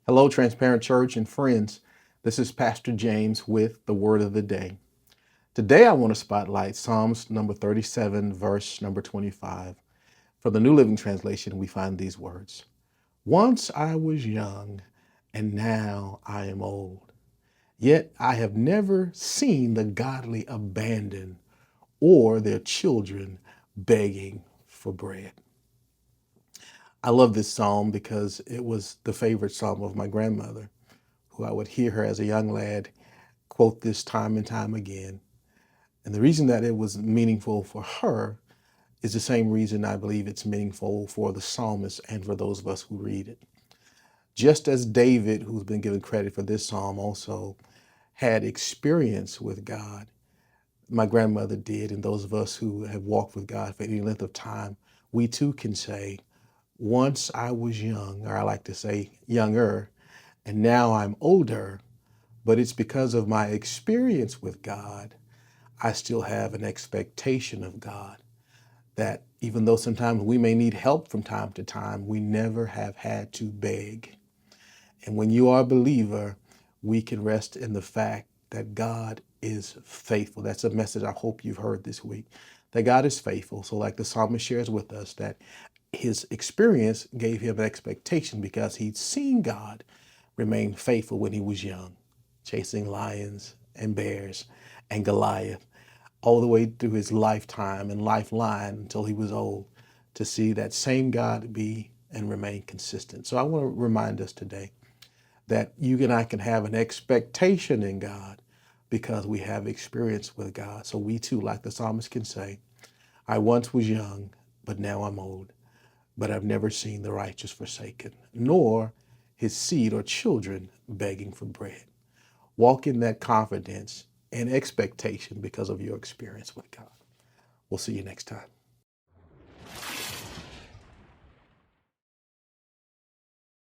Hello, Transparent Church and friends. This is Pastor James with the Word of the Day. Today, I want to spotlight Psalms number 37, verse number 25. From the New Living Translation, we find these words: Once I was young, and now I am old. Yet I have never seen the godly abandoned or their children begging for bread. I love this psalm because it was the favorite psalm of my grandmother, who I would hear her as a young lad quote this time and time again. And the reason that it was meaningful for her is the same reason I believe it's meaningful for the psalmist and for those of us who read it. Just as David, who's been given credit for this psalm, also had experience with God, my grandmother did, and those of us who have walked with God for any length of time, we too can say, once I was young, or I like to say younger, and now I'm older, but it's because of my experience with God, I still have an expectation of God that even though sometimes we may need help from time to time, we never have had to beg. And when you are a believer, we can rest in the fact that God is faithful. That's a message I hope you've heard this week, that God is faithful. So like the psalmist shares with us, that his experience gave him an expectation because he'd seen God remain faithful when he was young, chasing lions and bears and Goliath all the way through his lifetime and lifeline until he was old, to see that same God be and remain consistent. So I want to remind us today that you and I can have an expectation in God because we have experience with God. So we too, like the psalmist, can say, I once was young, but now I'm old, but I've never seen the righteous forsaken, nor his seed or children begging for bread. Walk in that confidence and expectation because of your experience with God. We'll see you next time.